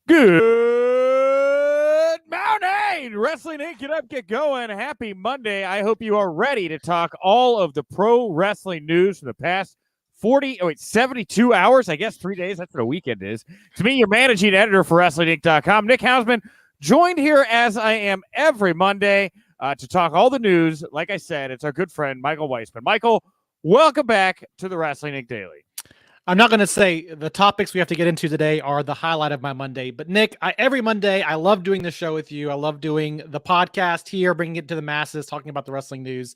Good morning, Wrestling Inc. Get up, get going. Happy Monday. I hope you are ready to talk all of the pro wrestling news from the past 72 hours. I guess 3 days. That's what a weekend is. To me, your managing editor for WrestlingInc.com, Nick Hausman, joined here as I am every Monday to talk all the news. Like I said, it's our good friend, Michael Wiseman. Michael, welcome back to the Wrestling Inc. Daily. I'm not going to say the topics we have to get into today are the highlight of my Monday, but Nick, every Monday, I love doing the show with you. I love doing the podcast here, bringing it to the masses, talking about the wrestling news.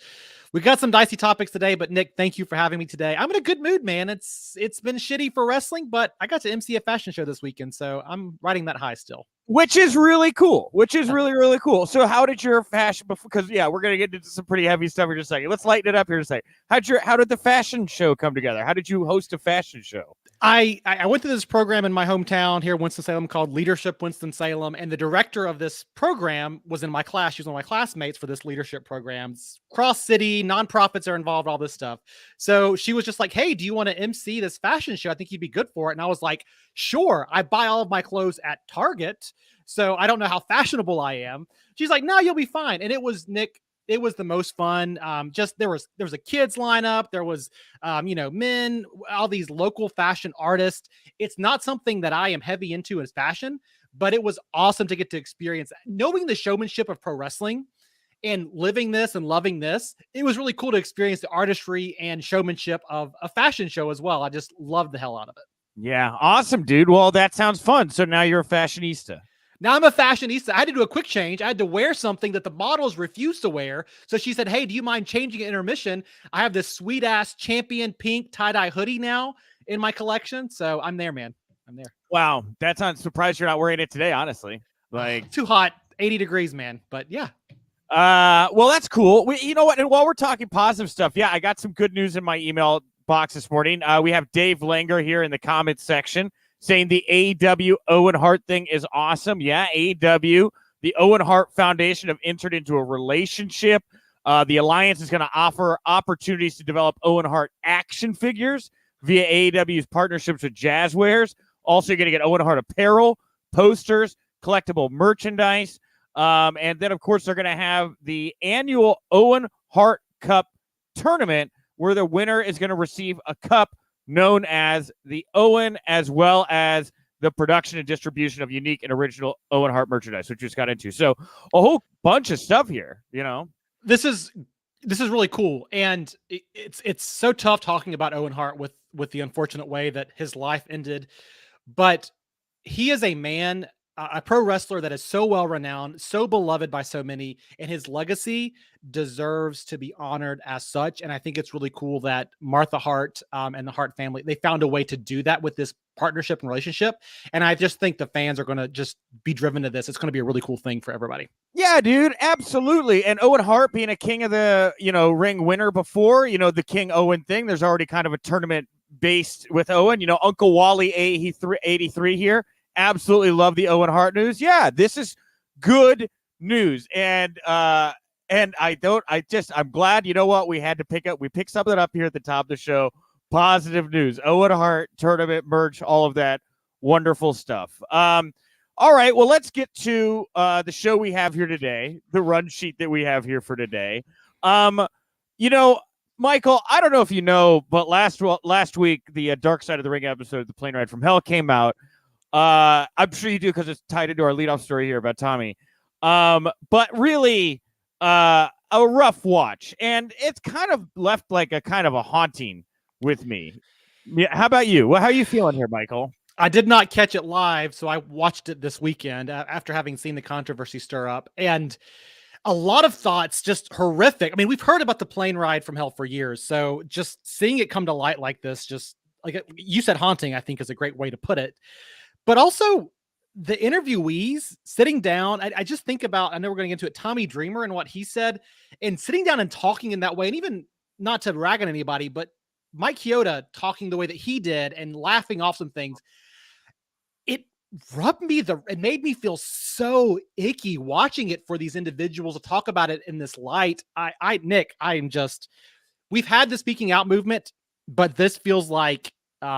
We got some dicey topics today, but Nick, thank you for having me today. I'm in a good mood, man. It's been shitty for wrestling, but I got to MC a fashion show this weekend, so I'm riding that high still. Which is really cool. Really cool. So how did your fashion, because we're going to get into some pretty heavy stuff in just a second. Let's lighten it up here to say, how did the fashion show come together? How did you host a fashion show? I went to this program in my hometown here, Winston-Salem, called Leadership Winston-Salem, and the director of this program was in my class. She was one of my classmates for this leadership program. Cross-city, nonprofits are involved, all this stuff. So she was just like, hey, do you want to MC this fashion show? I think you'd be good for it. And I was like, sure. I buy all of my clothes at Target, so I don't know how fashionable I am. She's like, no, you'll be fine. And it was, Nick, it was the most fun. Just there was a kids lineup. There was, men, all these local fashion artists. It's not something that I am heavy into as fashion, but it was awesome to get to experience knowing the showmanship of pro wrestling and living this and loving this. It was really cool to experience the artistry and showmanship of a fashion show as well. I just loved the hell out of it. Yeah. Awesome, dude. Well, that sounds fun. So now you're a fashionista. Now I'm a fashionista. I had to do a quick change. I had to wear something that the models refused to wear. So she said, hey, do you mind changing at intermission? I have this sweet ass champion pink tie-dye hoodie now in my collection. So I'm there, man. I'm there. Wow. That's not surprised you're not wearing it today, honestly. Like too hot, 80 degrees, man. But yeah. Well, that's cool. You know what? And while we're talking positive stuff, I got some good news in my email box this morning. We have Dave Langer here in the comments section saying the AEW Owen Hart thing is awesome. Yeah, AEW, the Owen Hart Foundation have entered into a relationship. The alliance is going to offer opportunities to develop Owen Hart action figures via AEW's partnerships with Jazzwares. Also, you're going to get Owen Hart apparel, posters, collectible merchandise. And then, of course, they're going to have the annual Owen Hart Cup tournament where the winner is going to receive a cup known as the Owen, as well as the production and distribution of unique and original Owen Hart merchandise, which we just got into. So a whole bunch of stuff here, This is really cool. And it's so tough talking about Owen Hart with the unfortunate way that his life ended. But he is a man, a pro wrestler that is so well renowned, so beloved by so many, and his legacy deserves to be honored as such. And I think it's really cool that Martha Hart and the Hart family, they found a way to do that with this partnership and relationship. And I just think the fans are going to just be driven to this. It's going to be a really cool thing for everybody. Yeah, dude, absolutely. And Owen Hart being a king of the, ring winner before, the King Owen thing, there's already kind of a tournament based with Owen, Uncle Wally 83 here. Absolutely love the Owen Hart news. Yeah, this is good news. And I'm glad, you know what, we picked something up here at the top of the show. Positive news. Owen Hart tournament merch, all of that wonderful stuff. All right, well, let's get to the show we have here today, the run sheet that we have here for today. Michael, I don't know if you know, but last week, the Dark Side of the Ring episode of The Plane Ride from Hell came out. I'm sure you do because it's tied into our leadoff story here about Tommy. But really, a rough watch, and it's kind of left like a kind of a haunting with me. Yeah, how about you? Well, how are you feeling here, Michael? I did not catch it live, so I watched it this weekend after having seen the controversy stir up, and a lot of thoughts, just horrific. I mean, we've heard about the plane ride from hell for years, so just seeing it come to light like this, just like you said, haunting, I think is a great way to put it. But also the interviewees sitting down, I just think about, I know we're going to get into it, Tommy Dreamer and what he said, and sitting down and talking in that way, and even not to rag on anybody, but Mike Chioda talking the way that he did and laughing off some things. It made me feel so icky watching it for these individuals to talk about it in this light. Nick, we've had the speaking out movement, but this feels like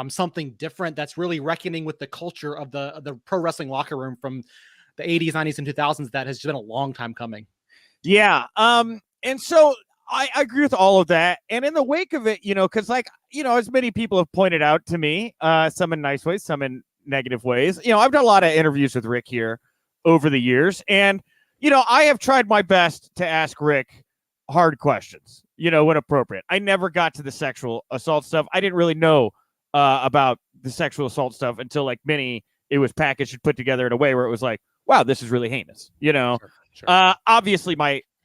something different that's really reckoning with the culture of the pro wrestling locker room from the 80s, 90s, and 2000s that has been a long time coming. Yeah. And so I agree with all of that. And in the wake of it, because as many people have pointed out to me, some in nice ways, some in negative ways, I've done a lot of interviews with Rick here over the years. And, I have tried my best to ask Rick hard questions, when appropriate. I never got to the sexual assault stuff. I didn't really know about the sexual assault stuff until it was packaged and put together in a way where it was like, wow, this is really heinous, Sure. Obviously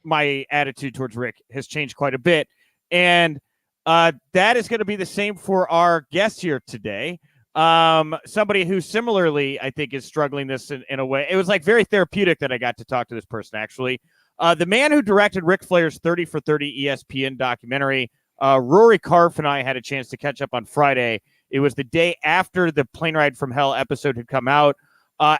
my attitude towards Rick has changed quite a bit. And that is going to be the same for our guest here today. Somebody who similarly, I think, is struggling this in a way. It was like very therapeutic that I got to talk to this person, actually. The man who directed Ric Flair's 30 for 30 ESPN documentary, Rory Karpf, and I had a chance to catch up on Friday. It was the day after the Plane Ride from Hell episode had come out.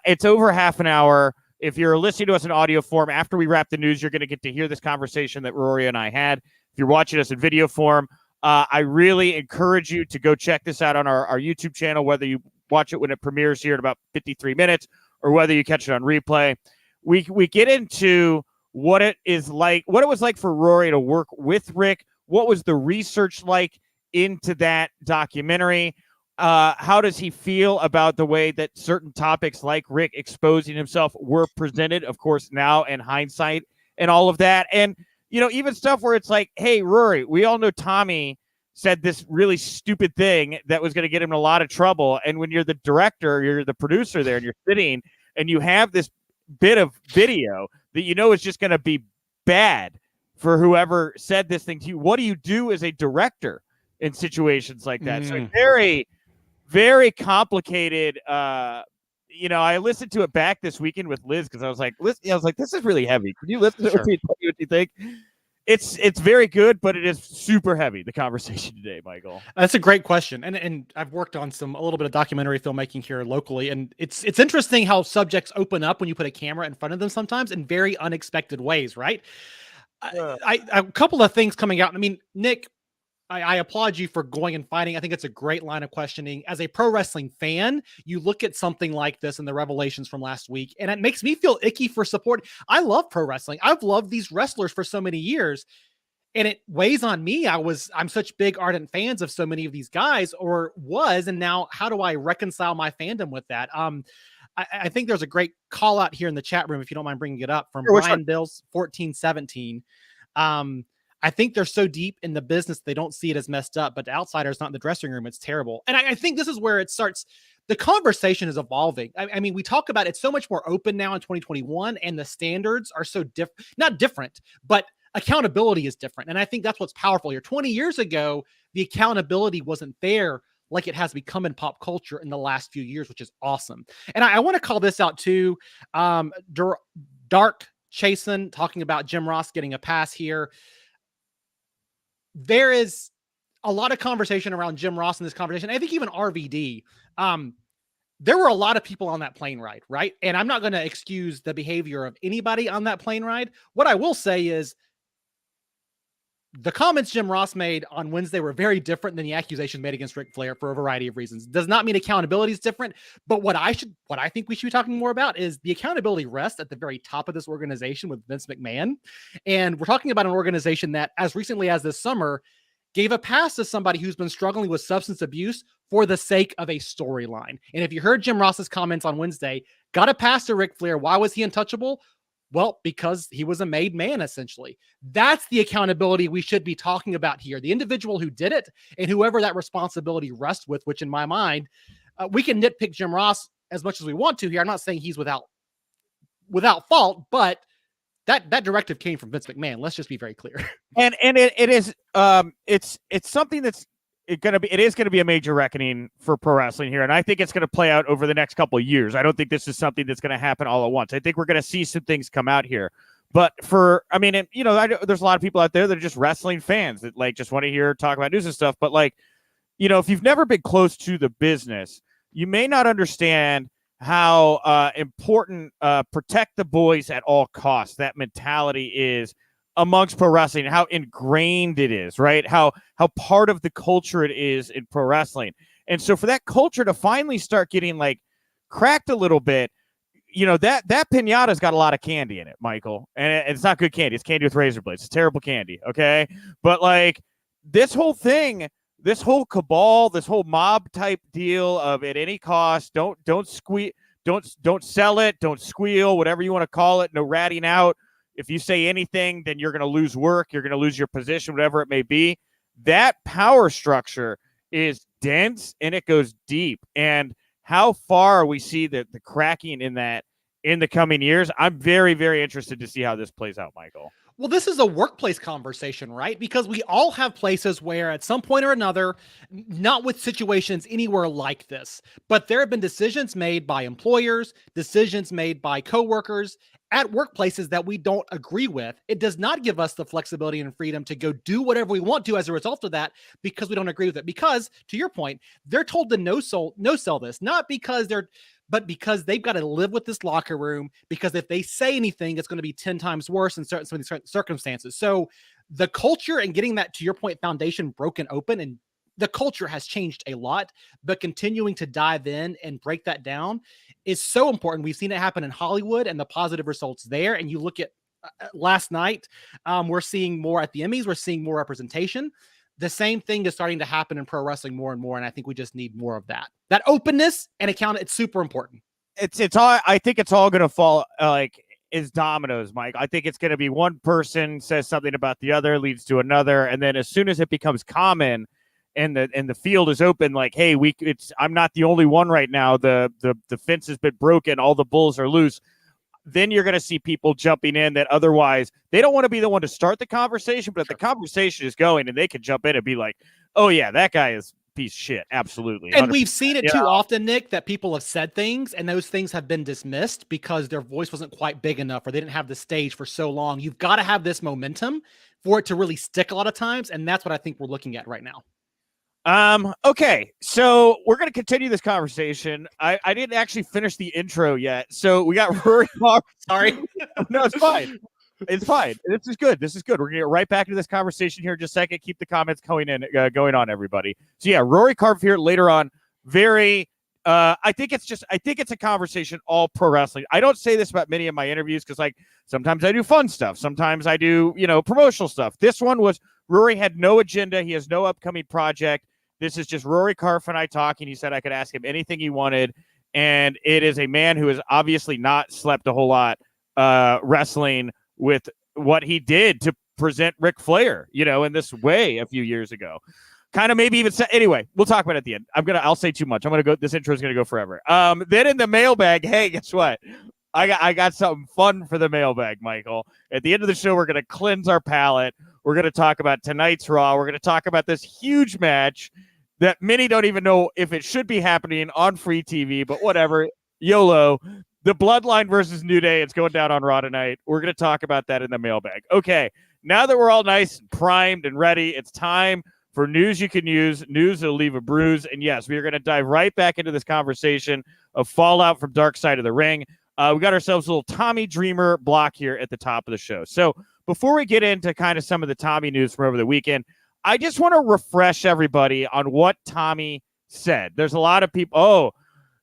It's over half an hour. If you're listening to us in audio form, after we wrap the news, you're going to get to hear this conversation that Rory and I had. If you're watching us in video form, I really encourage you to go check this out on our YouTube channel, whether you watch it when it premieres here in about 53 minutes or whether you catch it on replay. We get into what it was like for Rory to work with Rick. What was the research like into that documentary? How does he feel about the way that certain topics like Rick exposing himself were presented, of course, now in hindsight and all of that? And, even stuff where it's like, hey, Rory, we all know Tommy said this really stupid thing that was going to get him in a lot of trouble. And when you're the director, you're the producer there, and you're sitting and you have this bit of video that is just going to be bad for whoever said this thing to you. What do you do as a director in situations like that? So very, very complicated. I listened to it back this weekend with Liz because I was like, this is really heavy. Can you listen to it and tell me what you think? It's very good, but it is super heavy, the conversation today, Michael. That's a great question. And I've worked on a little bit of documentary filmmaking here locally. And it's interesting how subjects open up when you put a camera in front of them sometimes in very unexpected ways, right? A couple of things coming out. I mean, Nick, I applaud you for going and fighting. I think it's a great line of questioning. As a pro wrestling fan, you look at something like this and the revelations from last week, and it makes me feel icky for support. I love pro wrestling. I've loved these wrestlers for so many years, and it weighs on me. I'm such big ardent fans of so many of these guys, and now how do I reconcile my fandom with that? I think there's a great call out here in the chat room, if you don't mind bringing it up, from Brian Bills 1417. I think they're so deep in the business, they don't see it as messed up, but to outsiders, not in the dressing room, it's terrible. And I think this is where it starts. The conversation is evolving. I mean, we talk about it's so much more open now in 2021, and the standards are so different, not different, but accountability is different. And I think that's what's powerful here. 20 years ago, the accountability wasn't there like it has become in pop culture in the last few years, which is awesome. And I want to call this out too. Dark Chasen talking about Jim Ross getting a pass here. There is a lot of conversation around Jim Ross in this conversation. I think even RVD. There were a lot of people on that plane ride, right? And I'm not going to excuse the behavior of anybody on that plane ride. What I will say is the comments Jim Ross made on Wednesday were very different than the accusations made against Ric Flair for a variety of reasons. Does not mean accountability is different, but what I think we should be talking more about is the accountability rests at the very top of this organization with Vince McMahon. And we're talking about an organization that, as recently as this summer, gave a pass to somebody who's been struggling with substance abuse for the sake of a storyline. And if you heard Jim Ross's comments on Wednesday, got a pass to Ric Flair. Why was he untouchable? Well, because he was a made man, essentially. That's the accountability we should be talking about here. The individual who did it and whoever that responsibility rests with, which in my mind, we can nitpick Jim Ross as much as we want to here. I'm not saying he's without fault, but that directive came from Vince McMahon. Let's just be very clear. And it is it's something that's it is going to be a major reckoning for pro wrestling here. And I think it's going to play out over the next couple of years. I don't think this is something that's going to happen all at once. I think we're going to see some things come out here. But there's a lot of people out there that are just wrestling fans that just want to hear talk about news and stuff. But if you've never been close to the business, you may not understand how important protect the boys at all costs, that mentality is amongst pro wrestling, how ingrained it is, right? How part of the culture it is in pro wrestling. And so for that culture to finally start getting like cracked a little bit, that pinata's got a lot of candy in it, Michael, and it's not good candy. It's candy with razor blades. It's terrible candy. Okay. But like this whole thing, this whole cabal, this whole mob type deal of at any cost, don't sell it, don't squeal, whatever you want to call it. No ratting out. If you say anything, then you're going to lose work. You're going to lose your position, whatever it may be. That power structure is dense and it goes deep. And how far we see the cracking in that in the coming years, I'm very, very interested to see how this plays out, Michael. Well, this is a workplace conversation, right? Because we all have places where at some point or another, not with situations anywhere like this, but there have been decisions made by employers, decisions made by coworkers at workplaces that we don't agree with. It does not give us the flexibility and freedom to go do whatever we want to as a result of that because we don't agree with it. Because to your point, they're told to no sell this, not because but because they've got to live with this locker room, because if they say anything, it's going to be 10 times worse in certain circumstances. So the culture and getting that, to your point, foundation broken open, and the culture has changed a lot, but continuing to dive in and break that down is so important. We've seen it happen in Hollywood and the positive results there. And you look at last night, we're seeing more at the Emmys. We're seeing more representation. The same thing is starting to happen in pro wrestling more and more. And I think we just need more of that openness and account. It's super important. It's all, I think it's all going to fall like is dominoes, Mike. I think it's going to be one person says something about the other, leads to another. And then as soon as it becomes common and the field is open, like, hey, I'm not the only one right now. The fence has been broken. All the bulls are loose. Then you're going to see people jumping in that otherwise they don't want to be the one to start the conversation, but if the conversation is going and they can jump in and be like, oh yeah, that guy is a piece of shit. Absolutely. 100%. And we've seen it too often, Nick, that people have said things and those things have been dismissed because their voice wasn't quite big enough or they didn't have the stage for so long. You've got to have this momentum for it to really stick a lot of times. And that's what I think we're looking at right now. Okay, so we're going to continue this conversation. I didn't actually finish the intro yet. So we got Rory. Sorry. No, it's fine. It's fine. This is good. We're going to get right back into this conversation here in just a second. Keep the comments going on, everybody. So yeah, Rory Karpf here later on. Very, I think it's a conversation all pro wrestling. I don't say this about many of my interviews because like sometimes I do fun stuff. Sometimes I do, promotional stuff. This one was Rory had no agenda. He has no upcoming project. This is just Rory Karpf and I talking. He said I could ask him anything he wanted. And it is a man who has obviously not slept a whole lot wrestling with what he did to present Ric Flair, in this way a few years ago. Kind of maybe even anyway, we'll talk about it at the end. I'll say too much. This intro is going to go forever. Then in the mailbag, hey, guess what? I got something fun for the mailbag, Michael. At the end of the show, we're going to cleanse our palate. We're going to talk about tonight's Raw. We're going to talk about this huge match that many don't even know if it should be happening on free TV, but whatever. YOLO. The Bloodline versus New Day. It's going down on Raw tonight. We're going to talk about that in the mailbag. Okay, now that we're all nice and primed and ready, it's time for news you can use, news that'll leave a bruise. And yes, we are going to dive right back into this conversation of fallout from Dark Side of the Ring. We got ourselves a little Tommy Dreamer block here at the top of the show. So before we get into kind of some of the Tommy news from over the weekend, I just want to refresh everybody on what Tommy said. There's a lot of people,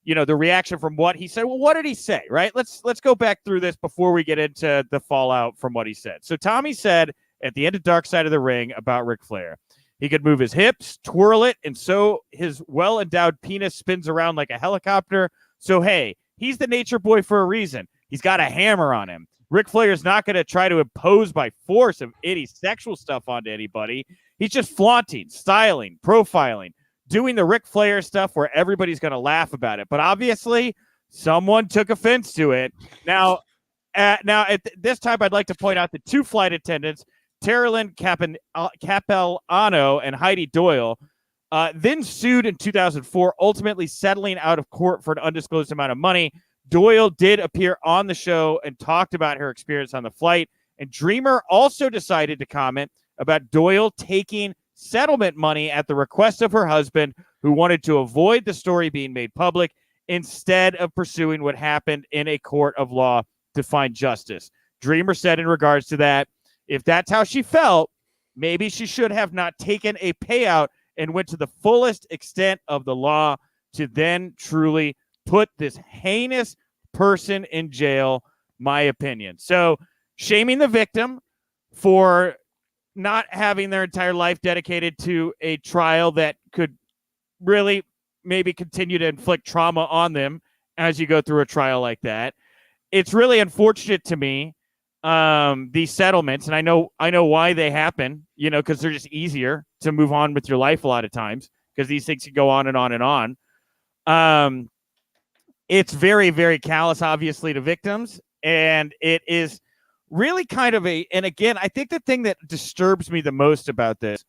the reaction from what he said. Well, what did he say, right? Let's go back through this before we get into the fallout from what he said. So Tommy said at the end of Dark Side of the Ring about Ric Flair, he could move his hips, twirl it, and so his well-endowed penis spins around like a helicopter. So, hey, he's the nature boy for a reason. He's got a hammer on him. Ric Flair is not going to try to impose by force of any sexual stuff onto anybody. He's just flaunting, styling, profiling, doing the Ric Flair stuff where everybody's going to laugh about it. But obviously, someone took offense to it. Now at this time, I'd like to point out the two flight attendants, Terilyn Capellano and Heidi Doyle, then sued in 2004, ultimately settling out of court for an undisclosed amount of money. Doyle did appear on the show and talked about her experience on the flight. And Dreamer also decided to comment about Doyle taking settlement money at the request of her husband, who wanted to avoid the story being made public instead of pursuing what happened in a court of law to find justice. Dreamer said in regards to that, if that's how she felt, maybe she should have not taken a payout and went to the fullest extent of the law to then truly put this heinous person in jail, my opinion. So shaming the victim for not having their entire life dedicated to a trial that could really maybe continue to inflict trauma on them as you go through a trial like that. It's really unfortunate to me, these settlements, and I know why they happen, because they're just easier to move on with your life a lot of times, because these things can go on and on and on. It's very, very callous, obviously, to victims, and it is really kind of and again, I think the thing that disturbs me the most about this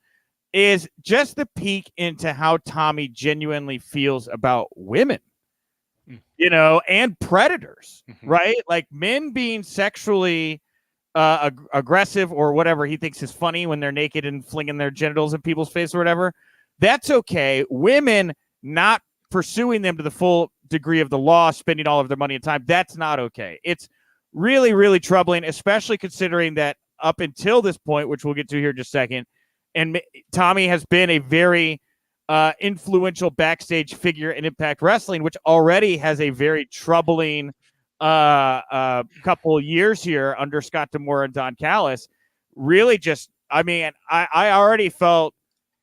is just the peek into how Tommy genuinely feels about women, and predators, right? Like men being sexually aggressive or whatever he thinks is funny when they're naked and flinging their genitals in people's face or whatever. That's okay. Women not pursuing them to the full degree of the law, spending all of their money and time, that's not okay. It's really, really troubling, especially considering that up until this point, which we'll get to here in just a second, and Tommy has been a very influential backstage figure in Impact Wrestling, which already has a very troubling couple years here under Scott D'Amore and Don Callis. Really just, I already felt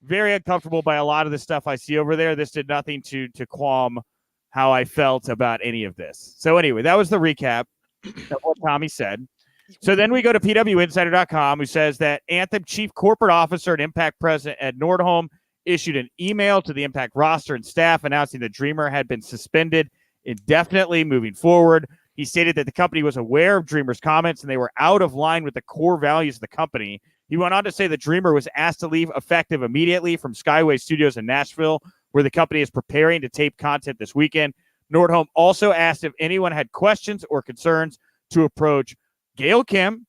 very uncomfortable by a lot of the stuff I see over there. This did nothing to qualm how I felt about any of this. So anyway, that was the recap of what Tommy said. So then we go to PWInsider.com, who says that Anthem Chief Corporate Officer and Impact President Ed Nordholm issued an email to the Impact roster and staff announcing that Dreamer had been suspended indefinitely moving forward. He stated that the company was aware of Dreamer's comments and they were out of line with the core values of the company. He went on to say that Dreamer was asked to leave effective immediately from Skyway Studios in Nashville, where the company is preparing to tape content this weekend. Nordholm also asked if anyone had questions or concerns to approach Gail Kim,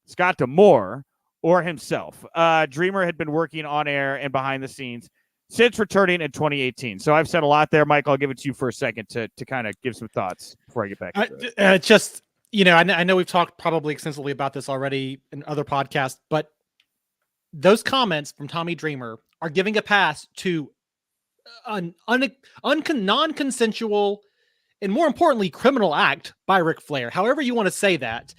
Scott D'Amore, or himself. Dreamer had been working on air and behind the scenes since returning in 2018. So I've said a lot there, Michael. I'll give it to you for a second to kind of give some thoughts before I get back to it. Just, I know we've talked probably extensively about this already in other podcasts, but those comments from Tommy Dreamer are giving a pass to an non-consensual and, more importantly, criminal act by Ric Flair. However you want to say that.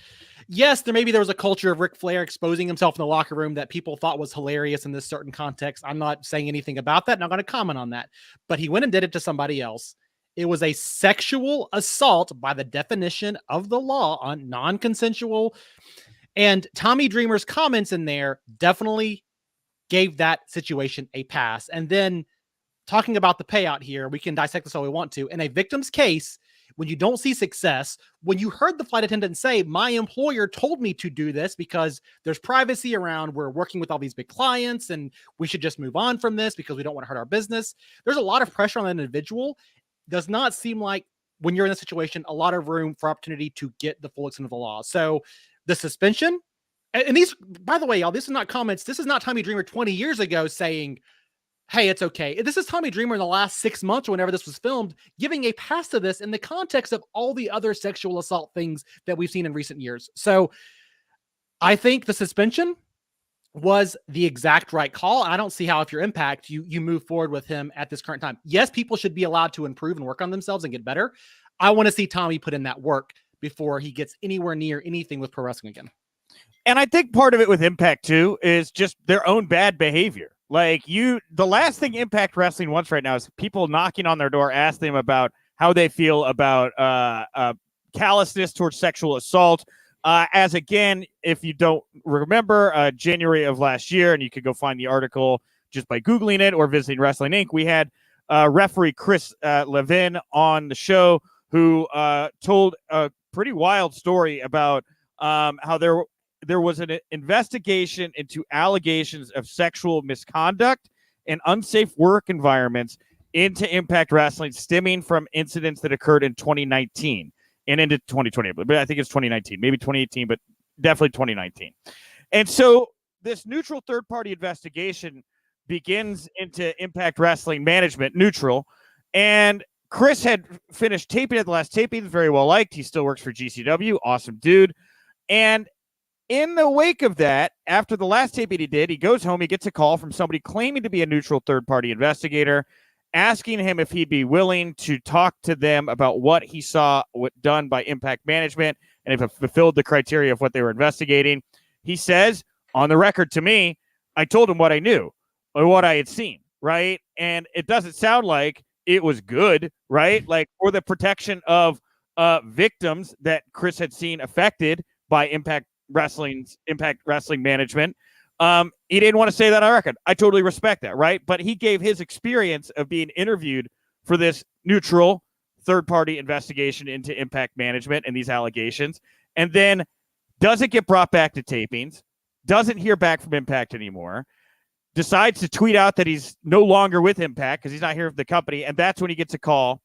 Yes, there was a culture of Ric Flair exposing himself in the locker room that people thought was hilarious in this certain context. I'm not saying anything about that. Not going to comment on that. But he went and did it to somebody else. It was a sexual assault by the definition of the law on non-consensual. And Tommy Dreamer's comments in there definitely gave that situation a pass. And then talking about the payout here, we can dissect this all we want to. In a victim's case, when you don't see success, when you heard the flight attendant say, my employer told me to do this because there's privacy around, we're working with all these big clients and we should just move on from this because we don't want to hurt our business. There's a lot of pressure on an individual. Does not seem like, when you're in this situation, a lot of room for opportunity to get the full extent of the law. So the suspension, and these, by the way, y'all, this is not comments. This is not Tommy Dreamer 20 years ago saying, hey, it's okay. This is Tommy Dreamer in the last 6 months or whenever this was filmed, giving a pass to this in the context of all the other sexual assault things that we've seen in recent years. So I think the suspension was the exact right call. I don't see how, if you're Impact, you move forward with him at this current time. Yes, people should be allowed to improve and work on themselves and get better. I want to see Tommy put in that work before he gets anywhere near anything with pro wrestling again. And I think part of it with Impact, too, is just their own bad behavior. Like the last thing Impact Wrestling wants right now is people knocking on their door, asking them about how they feel about callousness towards sexual assault. As again, if you don't remember, January of last year, and you could go find the article just by Googling it or visiting Wrestling Inc., we had referee Chris Levin on the show who told a pretty wild story about how there was an investigation into allegations of sexual misconduct and unsafe work environments into Impact Wrestling stemming from incidents that occurred in 2019 and into 2020. But I think it's 2019, maybe 2018, but definitely 2019. And so this neutral third-party investigation begins into Impact Wrestling management, neutral. And Chris had finished taping at the last taping, very well liked. He still works for GCW. Awesome dude. And In the wake of that, after the last taping he did, he goes home, he gets a call from somebody claiming to be a neutral third-party investigator, asking him if he'd be willing to talk to them about what he saw done by Impact Management and if it fulfilled the criteria of what they were investigating. He says, on the record to me, I told him what I knew or what I had seen, right? And it doesn't sound like it was good, right? Like, for the protection of victims that Chris had seen affected by Impact Wrestling Management. He didn't want to say that on record. I totally respect that, right? But he gave his experience of being interviewed for this neutral third-party investigation into Impact Management and these allegations, and then doesn't get brought back to tapings, doesn't hear back from Impact anymore, decides to tweet out that he's no longer with Impact because he's not here for the company, and that's when he gets a call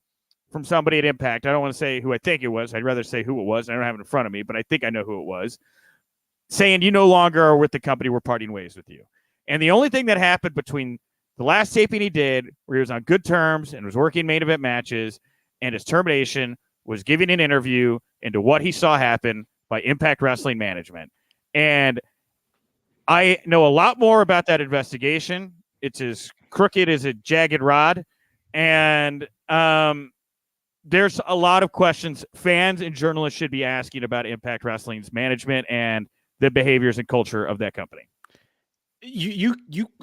from somebody at Impact. I don't want to say who I think it was. I'd rather say who it was. I don't have it in front of me, but I think I know who it was, saying, you no longer are with the company. We're parting ways with you. And the only thing that happened between the last taping he did, where he was on good terms and was working main event matches, and his termination, was giving an interview into what he saw happen by Impact Wrestling Management. And I know a lot more about that investigation. It's as crooked as a jagged rod. And there's a lot of questions fans and journalists should be asking about Impact Wrestling's management and the behaviors and culture of that company. You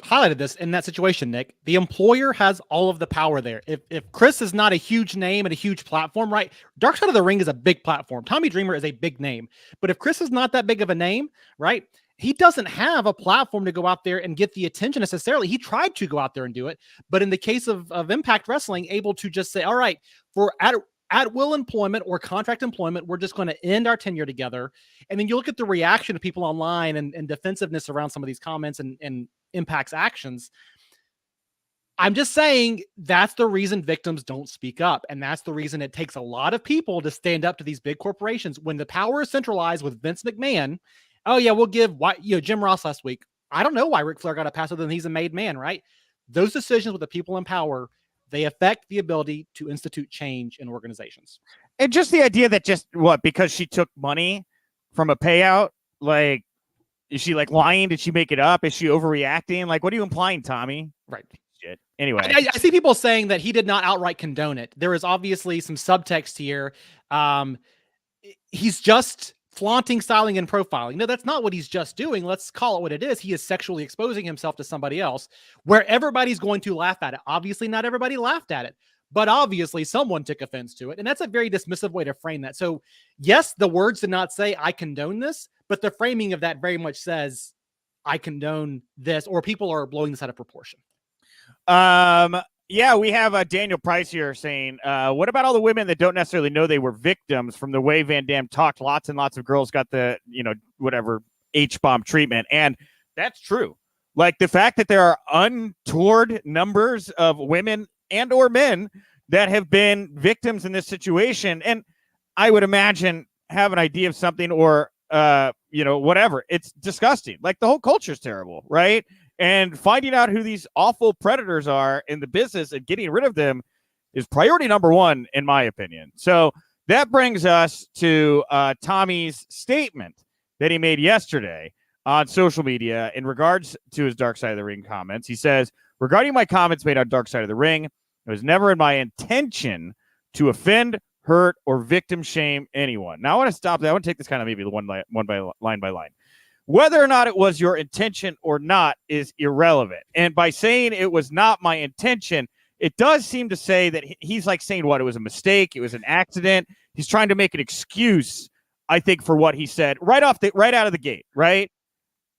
highlighted this in that situation, Nick. The employer has all of the power there. If Chris is not a huge name and a huge platform, right? Dark Side of the Ring is a big platform. Tommy Dreamer is a big name. But if Chris is not that big of a name, right? He doesn't have a platform to go out there and get the attention necessarily. He tried to go out there and do it. But in the case of Impact Wrestling, able to just say, all right, for at will employment or contract employment, we're just going to end our tenure together. And then you look at the reaction of people online and defensiveness around some of these comments and Impact's actions. I'm just saying that's the reason victims don't speak up. And that's the reason it takes a lot of people to stand up to these big corporations. When the power is centralized with Vince McMahon, oh yeah, we'll give Jim Ross last week. I don't know why Ric Flair got a pass other than he's a made man, right? Those decisions with the people in power, they affect the ability to institute change in organizations. And just the idea that because she took money from a payout, like, is she like lying? Did she make it up? Is she overreacting? Like, what are you implying, Tommy? Right. Shit. Anyway. I see people saying that he did not outright condone it. There is obviously some subtext here. He's just flaunting, styling, and profiling. No, that's not what he's just doing. Let's call it what it is. He is sexually exposing himself to somebody else where everybody's going to laugh at it. Obviously, not everybody laughed at it, but obviously someone took offense to it. And that's a very dismissive way to frame that. So yes, the words did not say, I condone this, but the framing of that very much says, I condone this, or people are blowing this out of proportion. Yeah, we have Daniel Price here saying, what about all the women that don't necessarily know they were victims from the way Van Dam talked? Lots and lots of girls got the, whatever H-bomb treatment. And that's true. Like, the fact that there are untoward numbers of women and or men that have been victims in this situation. And I would imagine have an idea of something or, whatever. It's disgusting. Like, the whole culture is terrible, right? And finding out who these awful predators are in the business and getting rid of them is priority number one, in my opinion. So that brings us to Tommy's statement that he made yesterday on social media in regards to his Dark Side of the Ring comments. He says, regarding my comments made on Dark Side of the Ring, it was never in my intention to offend, hurt, or victim shame anyone. Now I want to stop that. I want to take this kind of maybe line by line. Whether or not it was your intention or not is irrelevant. And by saying it was not my intention, it does seem to say that he's like saying what? It was a mistake. It was an accident. He's trying to make an excuse, I think, for what he said right out of the gate, right?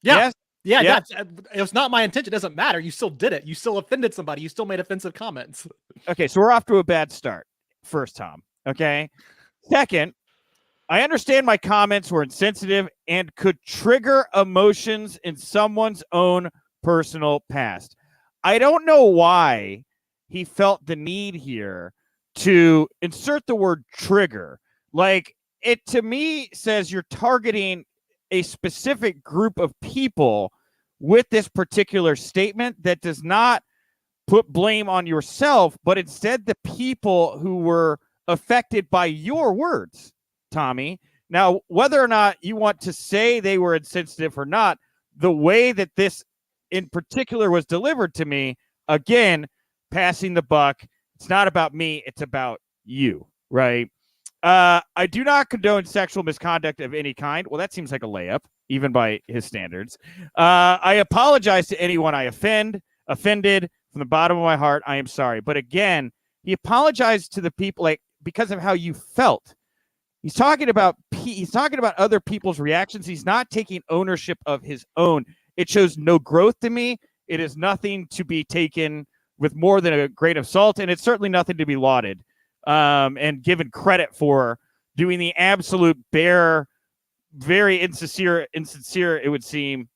Yeah. Yes? Yeah. It was not my intention. It doesn't matter. You still did it. You still offended somebody. You still made offensive comments. Okay, so we're off to a bad start. First, Tom. Okay. Second, I understand my comments were insensitive and could trigger emotions in someone's own personal past. I don't know why he felt the need here to insert the word trigger. Like, it to me says you're targeting a specific group of people with this particular statement that does not put blame on yourself, but instead the people who were affected by your words, Tommy. Now, whether or not you want to say they were insensitive or not, the way that this in particular was delivered to me, again, passing the buck. It's not about me. It's about you, right? I do not condone sexual misconduct of any kind. Well, that seems like a layup, even by his standards. I apologize to anyone I offended from the bottom of my heart. I am sorry. But again, he apologized to the people because of how you felt. He's talking about other people's reactions. He's not taking ownership of his own. It shows no growth to me. It is nothing to be taken with more than a grain of salt, and it's certainly nothing to be lauded and given credit for doing the absolute bare, very insincere, it would seem,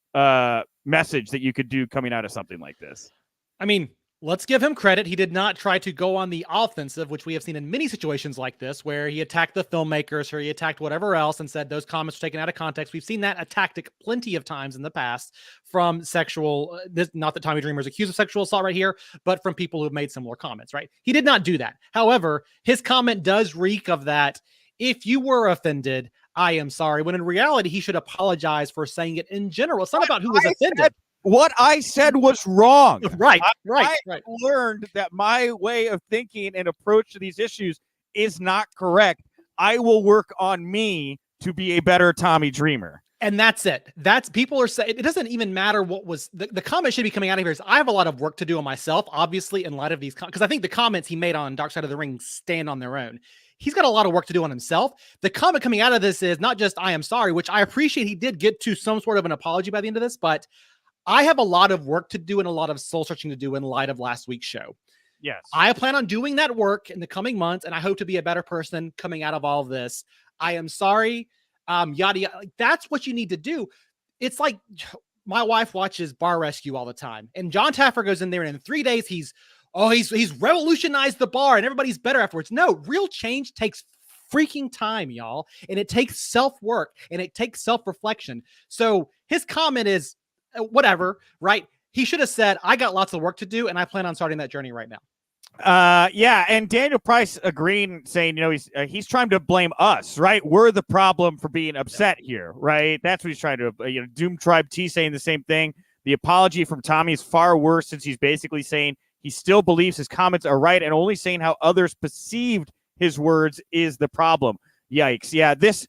message that you could do coming out of something like this. I mean, let's give him credit. He did not try to go on the offensive, which we have seen in many situations like this, where he attacked the filmmakers or he attacked whatever else and said those comments were taken out of context. We've seen that a tactic plenty of times in the past from sexual, not that Tommy Dreamer is accused of sexual assault right here, but from people who've made similar comments, right? He did not do that. However, his comment does reek of that. If you were offended, I am sorry. When in reality, he should apologize for saying it in general. It's not about who was offended. What I said was wrong. Right. I learned that my way of thinking and approach to these issues is not correct. I will work on me to be a better Tommy Dreamer. And that's it. People are saying it doesn't even matter what was the comment should be coming out of here is I have a lot of work to do on myself, obviously, in light of these because I think the comments he made on Dark Side of the Ring stand on their own. He's got a lot of work to do on himself. The comment coming out of this is not just I am sorry, which I appreciate he did get to some sort of an apology by the end of this, but I have a lot of work to do and a lot of soul searching to do in light of last week's show. Yes. I plan on doing that work in the coming months, and I hope to be a better person coming out of all of this. I am sorry. Yada, yada. Like, that's what you need to do. It's like my wife watches Bar Rescue all the time, and John Taffer goes in there, and in 3 days, he's revolutionized the bar, and everybody's better afterwards. No, real change takes freaking time, y'all, and it takes self-work, and it takes self-reflection. So his comment is, whatever, right? He should have said, I got lots of work to do, and I plan on starting that journey right now. Yeah, and Daniel Price agreeing, saying, he's trying to blame us, right? We're the problem for being upset here, right? That's what he's trying to, Doom Tribe T saying the same thing. The apology from Tommy is far worse since he's basically saying he still believes his comments are right and only saying how others perceived his words is the problem. Yikes. Yeah, this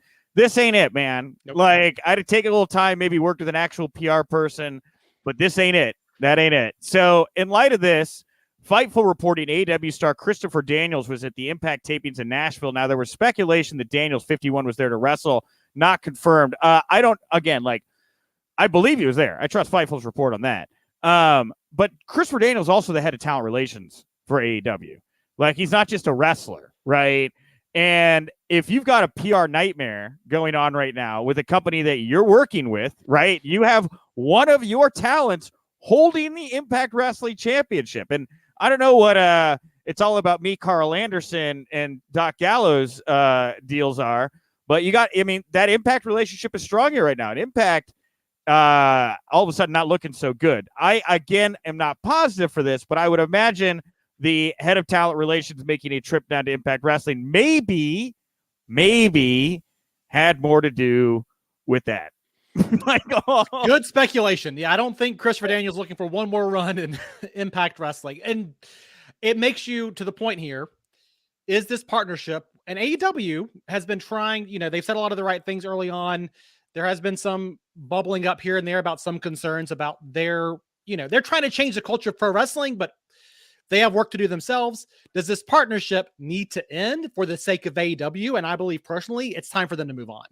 ain't it, man. Nope. Like, I had to take a little time, maybe worked with an actual PR person, but this ain't it. That ain't it. So, in light of this, Fightful reporting AEW star Christopher Daniels was at the Impact tapings in Nashville. Now, there was speculation that Daniels 51 was there to wrestle, not confirmed. I believe he was there. I trust Fightful's report on that. But Christopher Daniels also the head of talent relations for AEW. Like, he's not just a wrestler, right? And if you've got a PR nightmare going on right now with a company that you're working with, right, you have one of your talents holding the Impact Wrestling Championship. And I don't know what It's All About Me, Carl Anderson, and Doc Gallows deals are, but that Impact relationship is strong here right now. And Impact, all of a sudden, not looking so good. I, again, am not positive for this, but I would imagine the head of talent relations making a trip down to Impact Wrestling maybe had more to do with that. Good speculation. Yeah, I don't think Christopher Daniels looking for one more run in Impact Wrestling. And it makes you to the point here, is this partnership, and AEW has been trying, they've said a lot of the right things early on. There has been some bubbling up here and there about some concerns about they're trying to change the culture of pro wrestling, but they have work to do themselves. Does this partnership need to end for the sake of AEW? And I believe personally, it's time for them to move on.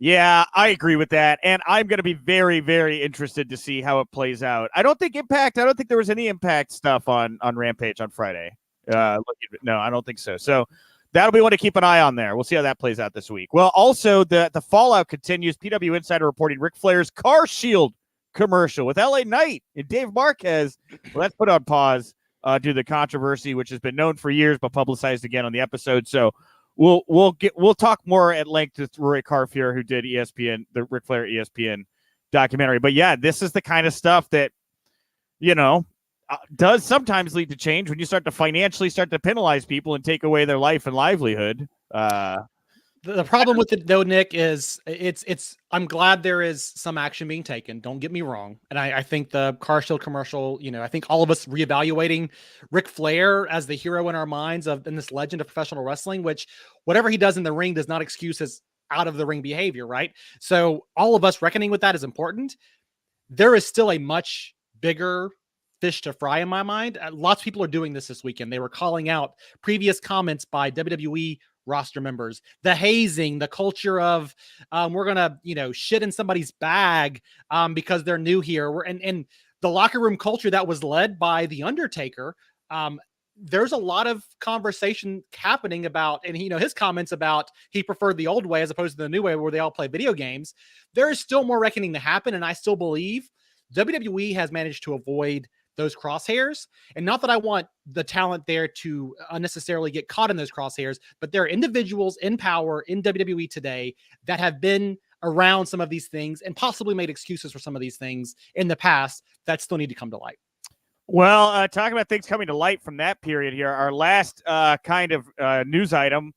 Yeah, I agree with that. And I'm going to be very, very interested to see how it plays out. I don't think there was any Impact stuff on Rampage on Friday. No, I don't think so. So that'll be one to keep an eye on there. We'll see how that plays out this week. Well, also the fallout continues. PW Insider reporting Ric Flair's Car Shield commercial with LA Knight and Dave Marquez. Well, that's put on pause due to the controversy, which has been known for years, but publicized again on the episode. So we'll talk more at length with Rory Carfier, who did ESPN, the Ric Flair ESPN documentary. But yeah, this is the kind of stuff that, does sometimes lead to change when you start to financially penalize people and take away their life and livelihood. The problem with it though, Nick, is I'm glad there is some action being taken. Don't get me wrong. And I think the Car Shield commercial, I think all of us reevaluating Ric Flair as the hero in our minds in this legend of professional wrestling, which whatever he does in the ring does not excuse his out of the ring behavior, right? So all of us reckoning with that is important. There is still a much bigger fish to fry in my mind. Lots of people are doing this weekend. They were calling out previous comments by WWE roster members, the hazing, the culture of we're gonna shit in somebody's bag because they're new here. And the locker room culture that was led by the Undertaker. There's a lot of conversation happening about, and his comments about he preferred the old way as opposed to the new way where they all play video games. There is still more reckoning to happen, and I still believe WWE has managed to avoid those crosshairs. And not that I want the talent there to unnecessarily get caught in those crosshairs, but there are individuals in power in WWE today that have been around some of these things and possibly made excuses for some of these things in the past that still need to come to light. Well, talking about things coming to light from that period here, our last kind of news item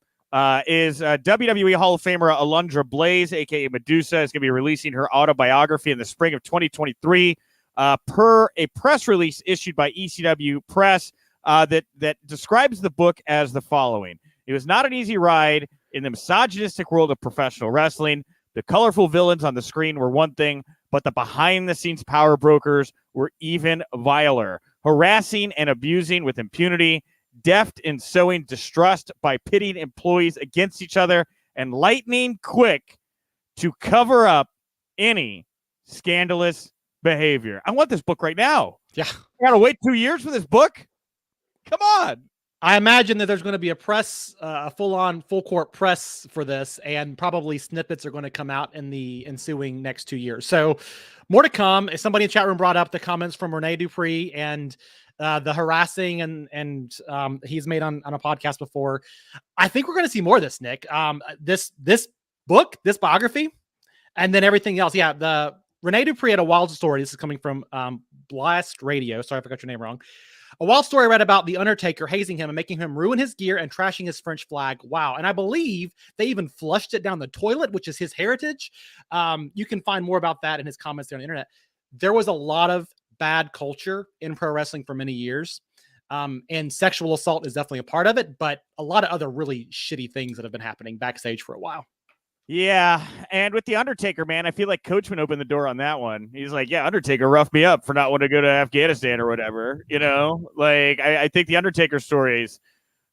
is WWE Hall of Famer Alundra Blais, a.k.a. Medusa, is going to be releasing her autobiography in the spring of 2023. Per a press release issued by ECW Press that describes the book as the following. It was not an easy ride in the misogynistic world of professional wrestling. The colorful villains on the screen were one thing, but the behind-the-scenes power brokers were even viler, harassing and abusing with impunity, deft in sowing distrust by pitting employees against each other, and lightning quick to cover up any scandalous behavior. I want this book right now. Yeah. I gotta wait 2 years for this book. Come on. I imagine that there's going to be a full-on full-court press for this, and probably snippets are going to come out in the ensuing next 2 years. So more to come. Somebody in the chat room brought up the comments from Rene Dupree and the harassing and he's made on a podcast before. I think we're going to see more of this, Nick. This book, this biography, and then everything else. Yeah, the Rene Dupree had a wild story. This is coming from Blast Radio. Sorry if I got your name wrong. A wild story read about the Undertaker hazing him and making him ruin his gear and trashing his French flag. Wow. And I believe they even flushed it down the toilet, which is his heritage. You can find more about that in his comments there on the internet. There was a lot of bad culture in pro wrestling for many years. And sexual assault is definitely a part of it, but a lot of other really shitty things that have been happening backstage for a while. Yeah, and with the Undertaker, man, I feel like Coachman opened the door on that one. He's like, yeah, Undertaker roughed me up for not wanting to go to Afghanistan or whatever, Like, I think the Undertaker stories,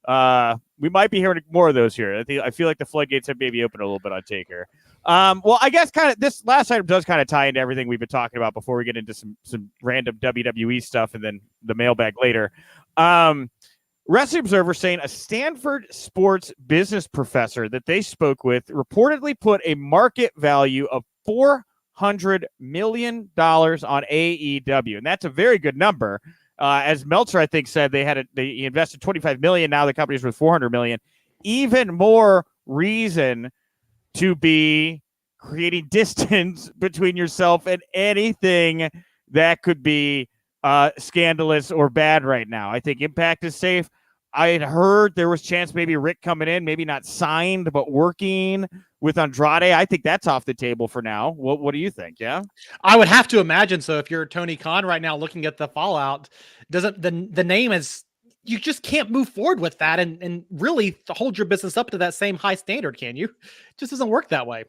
we might be hearing more of those here. I feel like the floodgates have maybe opened a little bit on Taker. Well, I guess kind of this last item does kind of tie into everything we've been talking about before we get into some random WWE stuff and then the mailbag later. Wrestling Observer saying a Stanford sports business professor that they spoke with reportedly put a market value of $400 million on AEW. And that's a very good number. As Meltzer, I think, said he invested $25 million. Now the company's worth $400 million. Even more reason to be creating distance between yourself and anything that could be scandalous or bad right now. I think Impact is safe. I had heard there was chance maybe Rick coming in, maybe not signed, but working with Andrade. I think that's off the table for now. What do you think? Yeah, I would have to imagine so. If you're Tony Khan right now looking at the fallout, doesn't the name is, you just can't move forward with that and really to hold your business up to that same high standard, can you? It just doesn't work that way.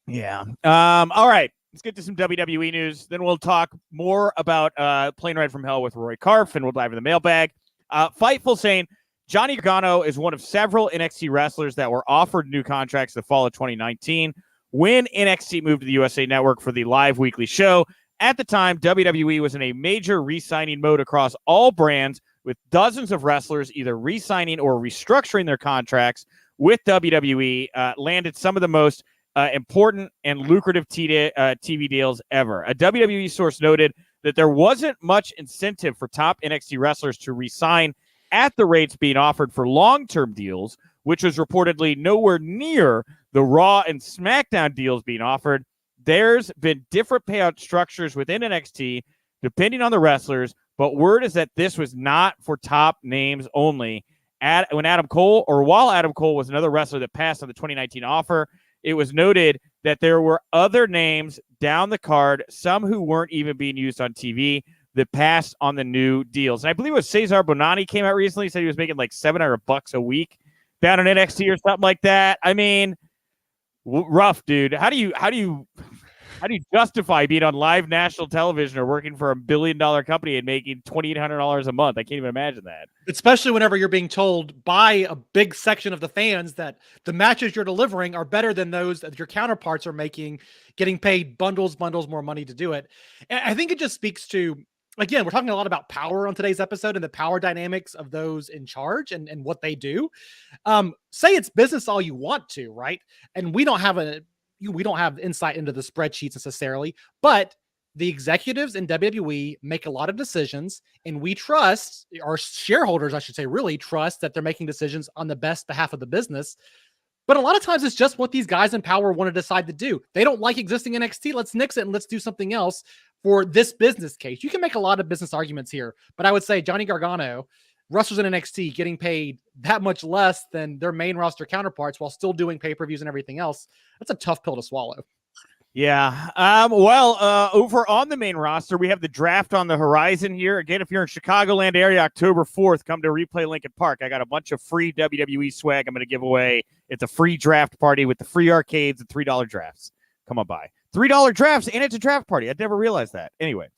Yeah. All right. Let's get to some WWE news. Then we'll talk more about Plane Ride from Hell with Roy Karpf, and we'll dive in the mailbag. Fightful saying Johnny Gargano is one of several NXT wrestlers that were offered new contracts the fall of 2019 when NXT moved to the USA Network for the live weekly show. At the time, WWE was in a major re-signing mode across all brands, with dozens of wrestlers either re-signing or restructuring their contracts with WWE. Landed some of the most important and lucrative TV deals ever. A WWE source noted that there wasn't much incentive for top NXT wrestlers to re-sign at the rates being offered for long-term deals, which was reportedly nowhere near the Raw and SmackDown deals being offered. There's been different payout structures within NXT depending on the wrestlers, but word is that this was not for top names only. when Adam Cole, or while Adam Cole was another wrestler that passed on the 2019 offer, it was noted that there were other names down the card, some who weren't even being used on TV, that passed on the new deals. And I believe it was Cesar Bonani came out recently, said he was making like $700 a week down in NXT or something like that. I mean, rough, dude. How do you justify being on live national television or working for $1 billion company and making $2,800 a month? I can't even imagine that. Especially whenever you're being told by a big section of the fans that the matches you're delivering are better than those that your counterparts are making, getting paid bundles more money to do it. And I think it just speaks to, again, we're talking a lot about power on today's episode and the power dynamics of those in charge and what they do. Say it's business all you want to, right? And we don't have insight into the spreadsheets necessarily, but the executives in WWE make a lot of decisions, and we trust, our shareholders, I should say, really trust that they're making decisions on the best behalf of the business. But a lot of times it's just what these guys in power want to decide to do. They don't like existing NXT. Let's nix it and let's do something else for this business case. You can make a lot of business arguments here, but I would say Johnny Gargano, wrestlers in NXT getting paid that much less than their main roster counterparts while still doing pay-per-views and everything else. That's a tough pill to swallow. Yeah. Over on the main roster, we have the draft on the horizon here. Again, if you're in Chicagoland area, October 4th, come to Replay Lincoln Park. I got a bunch of free WWE swag I'm going to give away. It's a free draft party with the free arcades and $3 drafts. Come on by. $3 drafts, and it's a draft party. I'd never realized that. Anyway,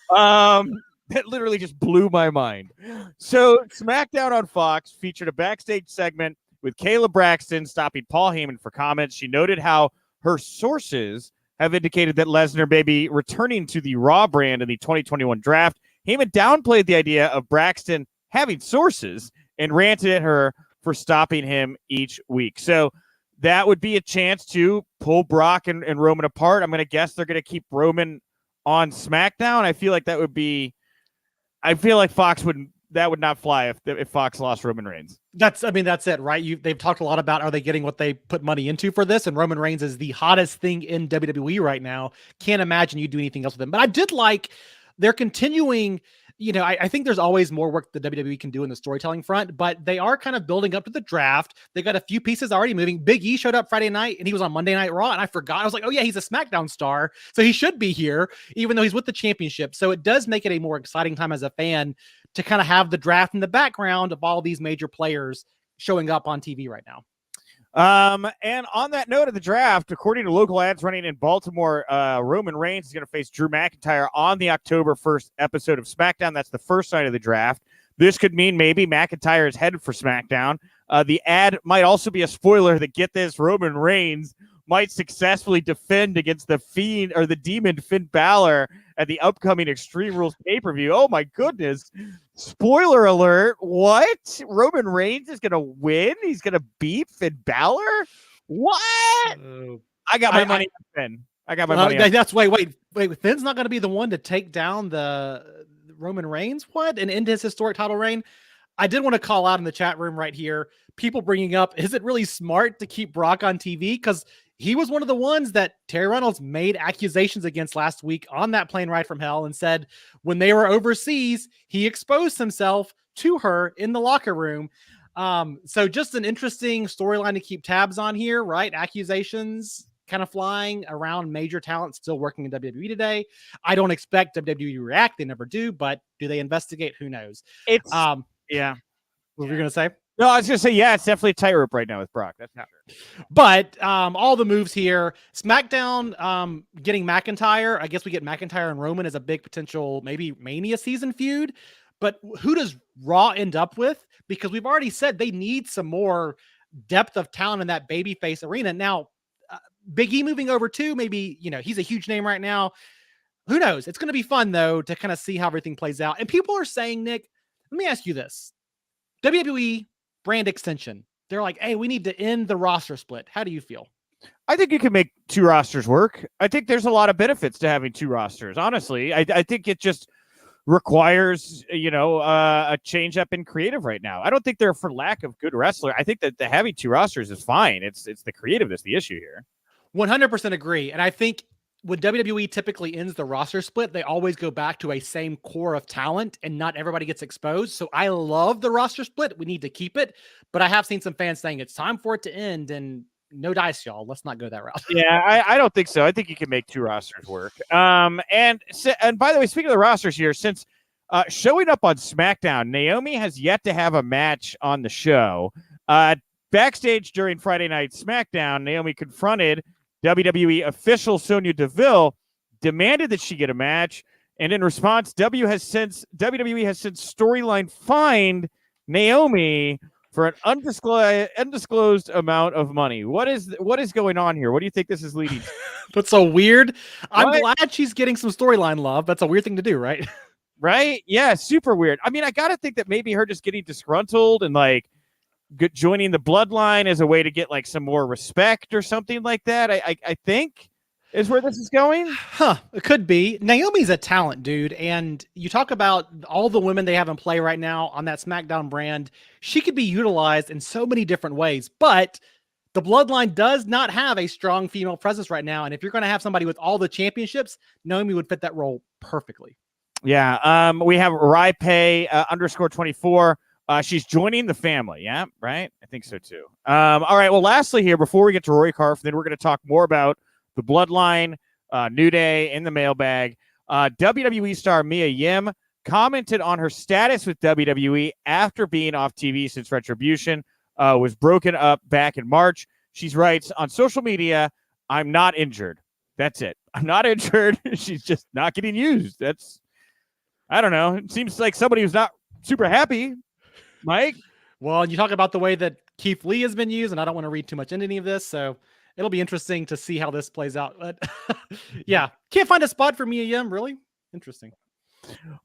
that literally just blew my mind. So SmackDown on Fox featured a backstage segment with Kayla Braxton stopping Paul Heyman for comments. She noted how her sources have indicated that Lesnar may be returning to the Raw brand in the 2021 draft. Heyman downplayed the idea of Braxton having sources and ranted at her for stopping him each week. So that would be a chance to pull Brock and Roman apart. I'm going to guess they're going to keep Roman on SmackDown. I feel like Fox would not fly if Fox lost Roman Reigns. That's it, right? They've talked a lot about, are they getting what they put money into for this? And Roman Reigns is the hottest thing in WWE right now. Can't imagine you do anything else with him. But I did like they're continuing. I think there's always more work the WWE can do in the storytelling front, but they are kind of building up to the draft. They got a few pieces already moving. Big E showed up Friday night and he was on Monday Night Raw, and I forgot. I was like, oh yeah, he's a SmackDown star, so he should be here, even though he's with the championship. So it does make it a more exciting time as a fan to kind of have the draft in the background of all these major players showing up on TV right now. And on that note of the draft, according to local ads running in Baltimore, Roman Reigns is going to face Drew McIntyre on the October 1st episode of SmackDown. That's the first night of the draft. This could mean maybe McIntyre is headed for SmackDown. The ad might also be a spoiler that, get this, Roman Reigns might successfully defend against the Fiend or the Demon Finn Balor at the upcoming Extreme Rules pay-per-view. Oh my goodness. Spoiler alert. What? Roman Reigns is going to win? He's going to beat Finn Balor? What? I got my money on Finn. I got my money on That's wait. Finn's not going to be the one to take down the Roman Reigns? What? And end his historic title reign? I did want to call out in the chat room right here, people bringing up, is it really smart to keep Brock on TV? Because he was one of the ones that Terry Reynolds made accusations against last week on that plane ride from hell, and said when they were overseas, he exposed himself to her in the locker room. So just an interesting storyline to keep tabs on here, right? Accusations kind of flying around major talent still working in WWE today. I don't expect WWE to react. They never do, but do they investigate? Who knows? It's yeah. What were you going to say? No, I was going to say, yeah, it's definitely a tightrope right now with Brock. That's not true. But all the moves here, SmackDown getting McIntyre. I guess we get McIntyre and Roman as a big potential, maybe Mania season feud. But who does Raw end up with? Because we've already said they need some more depth of talent in that babyface arena. Now, Big E moving over too, maybe, he's a huge name right now. Who knows? It's going to be fun, though, to kind of see how everything plays out. And people are saying, Nick, let me ask you this. WWE brand extension. They're like, hey, we need to end the roster split. How do you feel? I think you can make two rosters work. I think there's a lot of benefits to having two rosters. Honestly, I think it just requires, a change up in creative right now. I don't think they're for lack of good wrestler. I think that the having two rosters is fine. It's the creative that's the issue here. 100% agree. And I think when WWE typically ends the roster split, they always go back to a same core of talent and not everybody gets exposed. So I love the roster split. We need to keep it. But I have seen some fans saying it's time for it to end, and no dice, y'all. Let's not go that route. Yeah, I don't think so. I think you can make two rosters work. And by the way, speaking of the rosters here, since showing up on SmackDown, Naomi has yet to have a match on the show. Backstage during Friday Night SmackDown, Naomi confronted WWE official Sonya Deville, demanded that she get a match, and in response, WWE has since storyline fined Naomi for an undisclosed amount of money. What is going on here? What do you think this is leading to? That's so weird. I'm glad she's getting some storyline love. That's a weird thing to do, right? Right? Yeah, super weird. I mean, I got to think that maybe her just getting disgruntled and like joining the Bloodline as a way to get like some more respect or something like that. I think is where this is going. It could be. Naomi's a talent, dude. And you talk about all the women they have in play right now on that SmackDown brand. She could be utilized in so many different ways, but the Bloodline does not have a strong female presence right now. And if you're going to have somebody with all the championships, Naomi would fit that role perfectly. Yeah. We have Raipe _24. She's joining the family. Yeah, right. I think so too. All right. Well, lastly here, before we get to Rory Karff, then we're going to talk more about the Bloodline, New Day in the mailbag. WWE star Mia Yim commented on her status with WWE after being off TV since Retribution was broken up back in March. She writes on social media, "I'm not injured. That's it. I'm not injured." She's just not getting used. I don't know. It seems like somebody who's not super happy. Mike? Well, you talk about the way that Keith Lee has been used, and I don't want to read too much into any of this, so it'll be interesting to see how this plays out. But yeah, can't find a spot for Mia Yim, really? Interesting.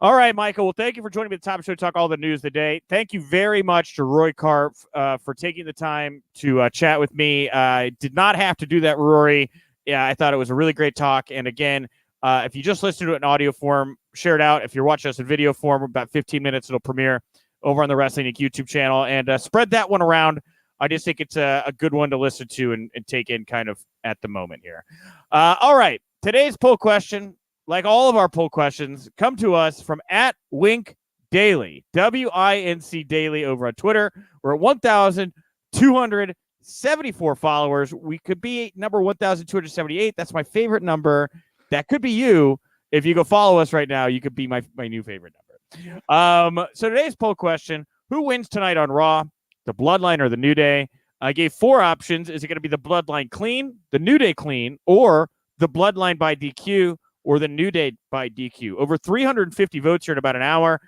All right, Michael. Well, thank you for joining me at the top of the show to talk all the news of the day. Thank you very much to Rory Karff for taking the time to chat with me. I did not have to do that, Rory. Yeah, I thought it was a really great talk. And again, if you just listen to it in audio form, share it out. If you're watching us in video form, about 15 minutes, it'll premiere over on the Wrestling Inc. YouTube channel, and spread that one around. I just think it's a good one to listen to and take in kind of at the moment here. All right. Today's poll question, like all of our poll questions, come to us from @Wink Daily, WINC Daily over on Twitter. We're at 1,274 followers. We could be number 1,278. That's my favorite number. That could be you. If you go follow us right now, you could be my new favorite number. So today's poll question: who wins tonight on Raw, the Bloodline or the New Day? I gave 4 options. Is it going to be the Bloodline clean, the New Day clean, or the Bloodline by DQ, or the New Day by DQ? Over 350 votes here in about an hour.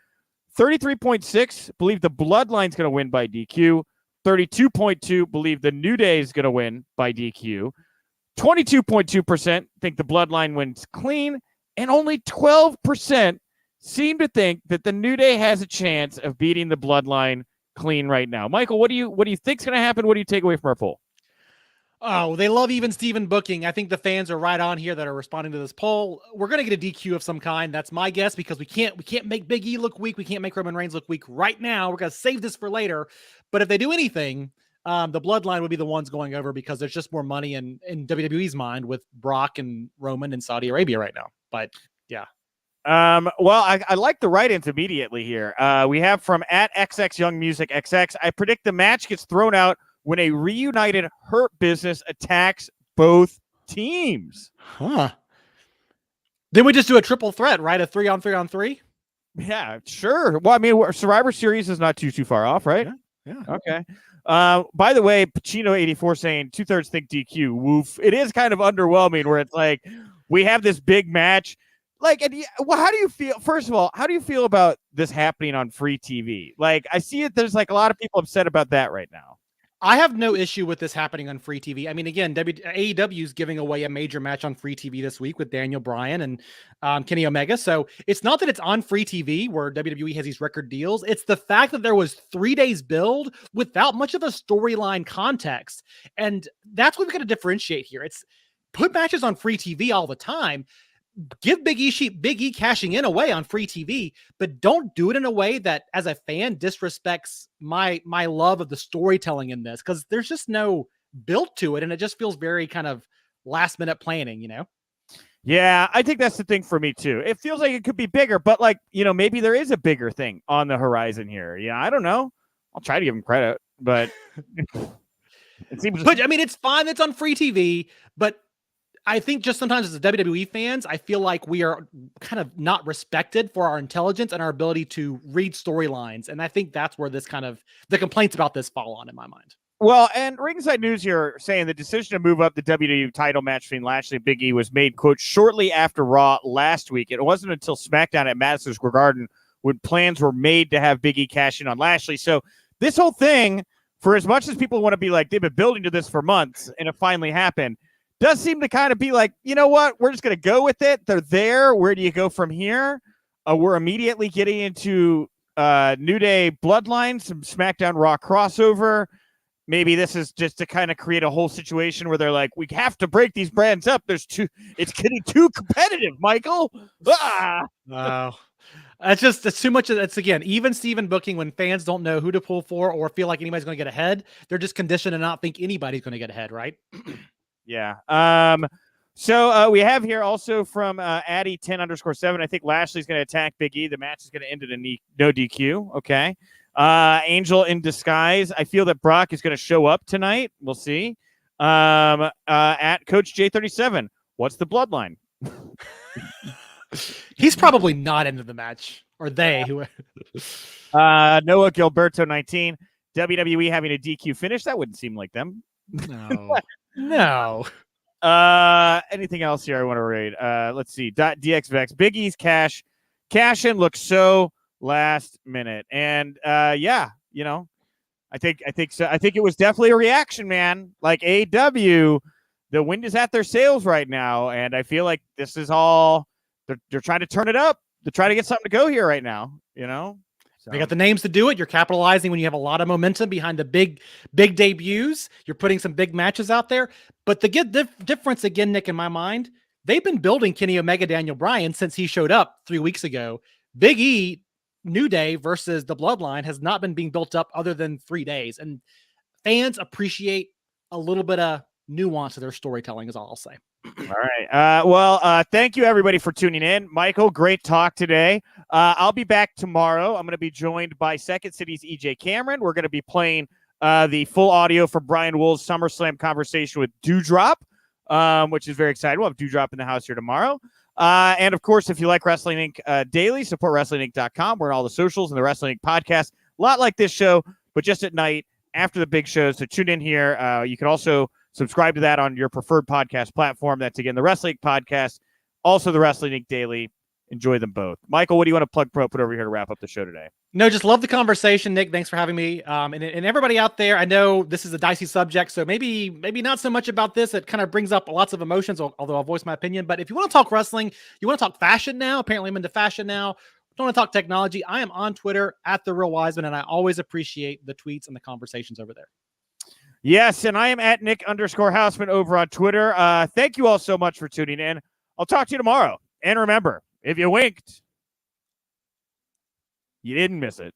33.6 believe the Bloodline's going to win by DQ. 32.2 believe the New Day is going to win by DQ. 22.2% think the Bloodline wins clean, and only 12% seem to think that the New Day has a chance of beating the Bloodline clean right now. Michael, what do you think's going to happen? What do you take away from our poll? Oh, they love even Steven booking. I think the fans are right on here that are responding to this poll. We're going to get a DQ of some kind. That's my guess, because we can't make Big E look weak. We can't make Roman Reigns look weak right now. We're going to save this for later. But if they do anything, the Bloodline would be the ones going over, because there's just more money in WWE's mind with Brock and Roman in Saudi Arabia right now. But yeah. Well, I like the write-ins immediately here. We have from @XX YoungMusicXX. I predict the match gets thrown out when a reunited Hurt Business attacks both teams. Huh. Then we just do a triple threat, right? A 3-on-3-on-3? Yeah, sure. Well, I mean, Survivor Series is not too far off, right? Yeah. Okay. By the way, Pacino84 saying 2/3 think DQ. Woof. It is kind of underwhelming where it's like, we have this big match. Like, well, how do you feel? First of all, how do you feel about this happening on free TV? Like, I see it. There's like a lot of people upset about that right now. I have no issue with this happening on free TV. I mean, again, AEW is giving away a major match on free TV this week with Daniel Bryan and Kenny Omega. So it's not that it's on free TV where WWE has these record deals. It's the fact that there was 3 days build without much of a storyline context. And that's what we've got to differentiate here. It's put matches on free TV all the time. Give Big E cashing in away on free TV, but don't do it in a way that, as a fan, disrespects my love of the storytelling in this, because there's just no build to it, and it just feels very kind of last minute planning, you know? Yeah, I think that's the thing for me too. It feels like it could be bigger, but like, maybe there is a bigger thing on the horizon here. Yeah, I don't know. I'll try to give him credit, but it seems. But I mean, it's fine. It's on free TV, but I think just sometimes as WWE fans, I feel like we are kind of not respected for our intelligence and our ability to read storylines. And I think that's where the complaints about this fall on in my mind. Well, and Ringside News here saying the decision to move up the WWE title match between Lashley and Big E was made, quote, shortly after Raw last week. It wasn't until SmackDown at Madison Square Garden when plans were made to have Big E cash in on Lashley. So this whole thing, for as much as people want to be like, they've been building to this for months and it finally happened, does seem to kind of be like, you know what? We're just going to go with it. They're there. Where do you go from here? We're immediately getting into New Day Bloodline, some SmackDown Raw crossover. Maybe this is just to kind of create a whole situation where they're like, we have to break these brands up. It's getting too competitive, Michael. Wow. It's too much. It's again, even Steven booking when fans don't know who to pull for or feel like anybody's going to get ahead. They're just conditioned to not think anybody's going to get ahead, right? Yeah. So we have here also from Addy 10_7. I think Lashley's going to attack Big E. The match is going to end in a no DQ. Okay. Angel in disguise. I feel that Brock is going to show up tonight. We'll see. At Coach J37. What's the bloodline? He's probably not into the match, or they. Noah Gilberto 19. WWE having a DQ finish. That wouldn't seem like them. No. Anything else here I want to read? Let's see. DXVX. Big E's cash in looks so last minute. And I think so. I think it was definitely a reaction, man. Like AEW, the wind is at their sails right now, and I feel like this is all they're trying to turn it up. They're trying to get something to go here right now, So. They got the names to do it. You're capitalizing when you have a lot of momentum behind the big debuts. You're putting some big matches out there. But the difference again, Nick, in my mind, they've been building Kenny Omega, Daniel Bryan since he showed up 3 weeks ago. Big E, New Day versus the Bloodline has not been being built up other than 3 days. And fans appreciate a little bit of nuance to their storytelling is all I'll say. All right. Thank you everybody for tuning in. Michael, great talk today. I'll be back tomorrow. I'm going to be joined by Second City's EJ Cameron. We're going to be playing the full audio for Brian Wool's SummerSlam conversation with Dewdrop, which is very exciting. We'll have Dewdrop in the house here tomorrow. And of course, if you like Wrestling Inc. Daily, support WrestlingInc.com. We're on all the socials and the Wrestling Inc. podcast. A lot like this show, but just at night after the big shows. So tune in here. You can also subscribe to that on your preferred podcast platform. That's, again, the Wrestling Podcast, also the Wrestling Inc. Daily. Enjoy them both. Michael, what do you want to put over here to wrap up the show today? No, just love the conversation, Nick. Thanks for having me. And everybody out there, I know this is a dicey subject, so maybe not so much about this. It kind of brings up lots of emotions, although I'll voice my opinion. But if you want to talk wrestling, you want to talk fashion now, apparently I'm into fashion now. Don't want to talk technology, I am on Twitter at The Real Wiseman, and I always appreciate the tweets and the conversations over there. Yes, and I am at Nick_Hausman over on Twitter. Thank you all so much for tuning in. I'll talk to you tomorrow. And remember, if you winked, you didn't miss it.